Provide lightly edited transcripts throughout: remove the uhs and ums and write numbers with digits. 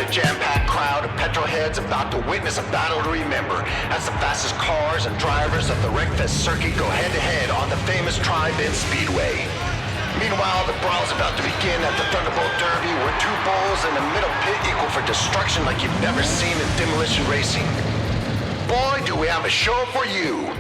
a jam-packed crowd of petrolheads about to witness a battle to remember as the fastest cars and drivers of the Wreckfest circuit go head-to-head on the famous tribend speedway. Meanwhile, the brawl's about to begin at the Thunderbowl Derby, where two bulls in the middle pit equal for destruction like you've never seen in demolition racing. Boy, do we have a show for you!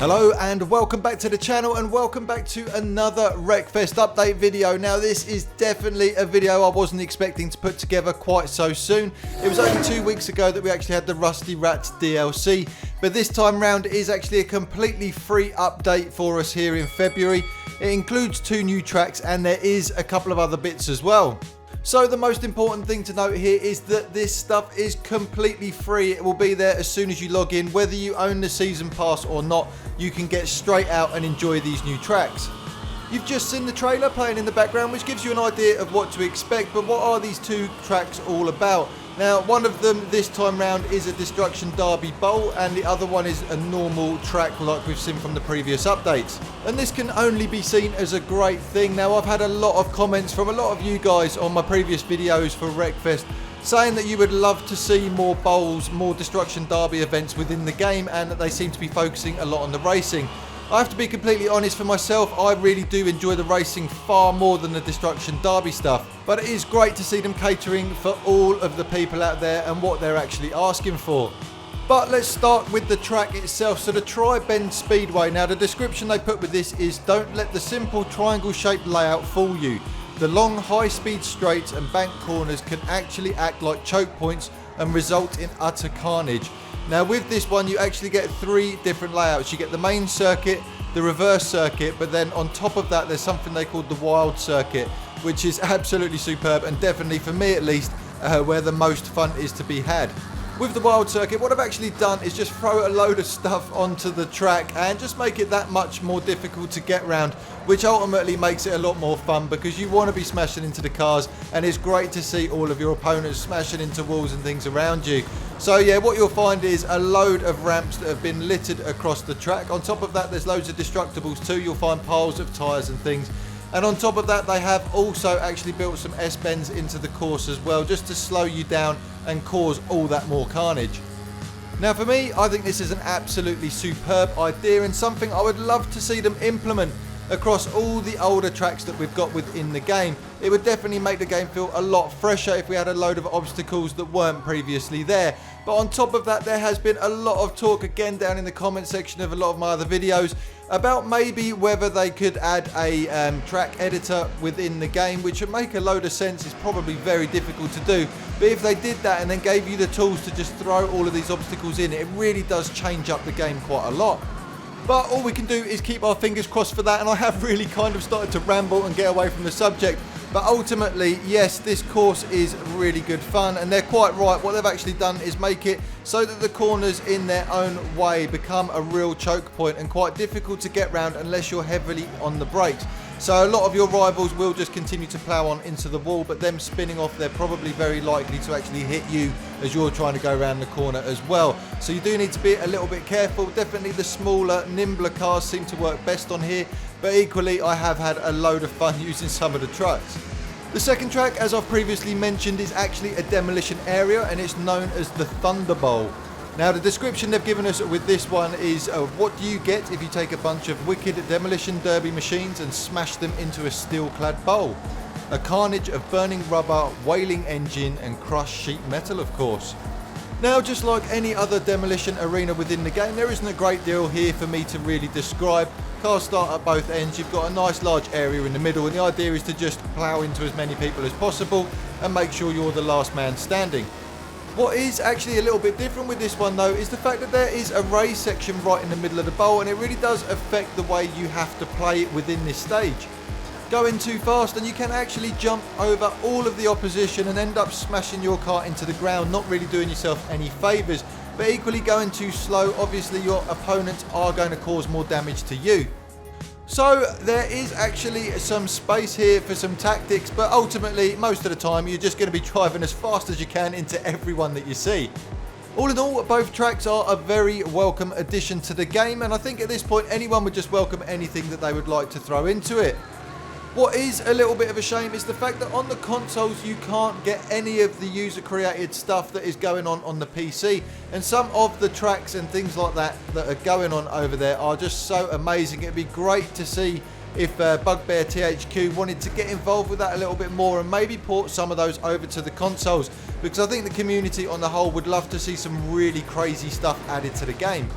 Hello and welcome back to the channel, and welcome back to another Wreckfest update video. Now this is definitely a video I wasn't expecting to put together quite so soon. It was only 2 weeks ago that we actually had the Rusty Rats DLC, but this time round it is actually a completely free update for us here in February. It includes 2 new tracks and there is a couple of other bits as well. So the most important thing to note here is that this stuff is completely free. It will be there as soon as you log in. Whether you own the season pass or not, you can get straight out and enjoy these new tracks. You've just seen the trailer playing in the background, which gives you an idea of what to expect, but what are these 2 tracks all about? Now, one of them this time round is a Destruction Derby Bowl, and the other one is a normal track like we've seen from the previous updates. And this can only be seen as a great thing. Now, I've had a lot of comments from a lot of you guys on my previous videos for Wreckfest saying that you would love to see more bowls, more Destruction Derby events within the game, and that they seem to be focusing a lot on the racing. I have to be completely honest, for myself, I really do enjoy the racing far more than the Destruction Derby stuff. But it is great to see them catering for all of the people out there and what they're actually asking for. But let's start with the track itself. So the Tribend Speedway. Now the description they put with this is, don't let the simple triangle shaped layout fool you. The long high speed straights and bank corners can actually act like choke points and result in utter carnage. Now with this one you actually get 3 different layouts. You get the main circuit, the reverse circuit, but then on top of that there's something they call the wild circuit, which is absolutely superb and definitely, for me at least, where the most fun is to be had. With the wild circuit, what I've actually done is just throw a load of stuff onto the track and just make it that much more difficult to get round, which ultimately makes it a lot more fun because you want to be smashing into the cars, and it's great to see all of your opponents smashing into walls and things around you. So yeah, what you'll find is a load of ramps that have been littered across the track. On top of that, there's loads of destructibles too. You'll find piles of tyres and things. And on top of that, they have also actually built some S-bends into the course as well, just to slow you down and cause all that more carnage. Now for me, I think this is an absolutely superb idea and something I would love to see them implement across all the older tracks that we've got within the game. It would definitely make the game feel a lot fresher if we had a load of obstacles that weren't previously there. But on top of that, there has been a lot of talk again down in the comment section of a lot of my other videos about maybe whether they could add a track editor within the game, which would make a load of sense. It's probably very difficult to do, but if they did that and then gave you the tools to just throw all of these obstacles in, it really does change up the game quite a lot. But all we can do is keep our fingers crossed for that, and I have really kind of started to ramble and get away from the subject. But ultimately, yes, this course is really good fun, and they're quite right. What they've actually done is make it so that the corners in their own way become a real choke point and quite difficult to get round unless you're heavily on the brakes. So a lot of your rivals will just continue to plough on into the wall, but them spinning off, they're probably very likely to actually hit you as you're trying to go around the corner as well. So you do need to be a little bit careful. Definitely the smaller, nimbler cars seem to work best on here, but equally I have had a load of fun using some of the trucks. The second track, as I've previously mentioned, is actually a demolition area, and it's known as the Thunderbowl. Now the description they've given us with this one is what do you get if you take a bunch of wicked demolition derby machines and smash them into a steel-clad bowl? A carnage of burning rubber, wailing engine and crushed sheet metal, of course. Now, just like any other demolition arena within the game, there isn't a great deal here for me to really describe. Cars start at both ends, you've got a nice large area in the middle, and the idea is to just plough into as many people as possible and make sure you're the last man standing. What is actually a little bit different with this one though is the fact that there is a race section right in the middle of the bowl, and it really does affect the way you have to play it within this stage. Going too fast and you can actually jump over all of the opposition and end up smashing your car into the ground, not really doing yourself any favours. But equally, going too slow, obviously your opponents are going to cause more damage to you. So there is actually some space here for some tactics, but ultimately most of the time you're just going to be driving as fast as you can into everyone that you see. All in all, both tracks are a very welcome addition to the game, and I think at this point anyone would just welcome anything that they would like to throw into it. What is a little bit of a shame is the fact that on the consoles you can't get any of the user created stuff that is going on the PC, and some of the tracks and things like that that are going on over there are just so amazing. It'd be great to see if Bugbear THQ wanted to get involved with that a little bit more and maybe port some of those over to the consoles, because I think the community on the whole would love to see some really crazy stuff added to the game.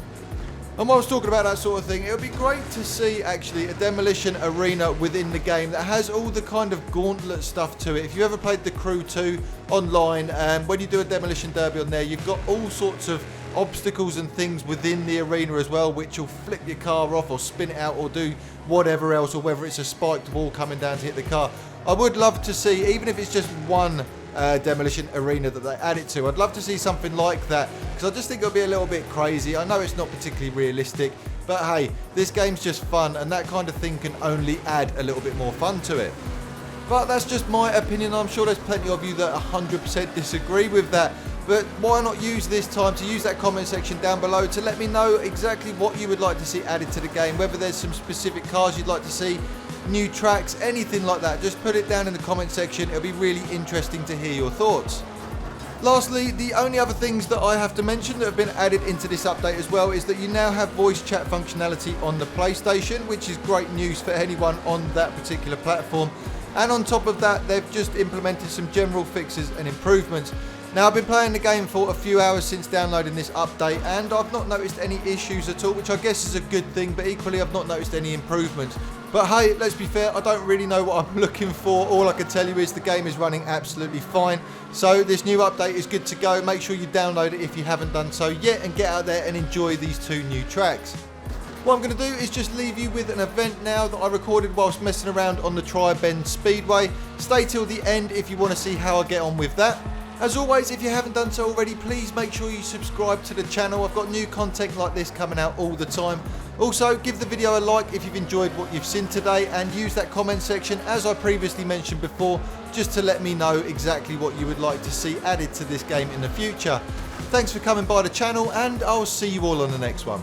And while I was talking about that sort of thing, it would be great to see actually a demolition arena within the game that has all the kind of gauntlet stuff to it. If you ever played The Crew 2 online, when you do a demolition derby on there, you've got all sorts of obstacles and things within the arena as well, which will flip your car off or spin it out or do whatever else, or whether it's a spiked wall coming down to hit the car. I would love to see, even if it's just one demolition arena that they add it to, I'd love to see something like that, because I just think it'll be a little bit crazy. I know it's not particularly realistic, but hey, this game's just fun, and that kind of thing can only add a little bit more fun to it. But that's just my opinion. I'm sure there's plenty of you that 100% disagree with that. But why not use this time to use that comment section down below to let me know exactly what you would like to see added to the game, whether there's some specific cars you'd like to see, new tracks, anything like that. Just put it down in the comment section. It'll be really interesting to hear your thoughts. Lastly, the only other things that I have to mention that have been added into this update as well is that you now have voice chat functionality on the PlayStation, which is great news for anyone on that particular platform. And on top of that, they've just implemented some general fixes and improvements. Now, I've been playing the game for a few hours since downloading this update, and I've not noticed any issues at all, which I guess is a good thing, but equally I've not noticed any improvements. But hey, let's be fair, I don't really know what I'm looking for. All I can tell you is the game is running absolutely fine. So this new update is good to go. Make sure you download it if you haven't done so yet, and get out there and enjoy these two new tracks. What I'm going to do is just leave you with an event now that I recorded whilst messing around on the Tribend Speedway. Stay till the end if you want to see how I get on with that. As always, if you haven't done so already, please make sure you subscribe to the channel. I've got new content like this coming out all the time. Also, give the video a like if you've enjoyed what you've seen today, and use that comment section, as I previously mentioned before, just to let me know exactly what you would like to see added to this game in the future. Thanks for coming by the channel, and I'll see you all on the next one.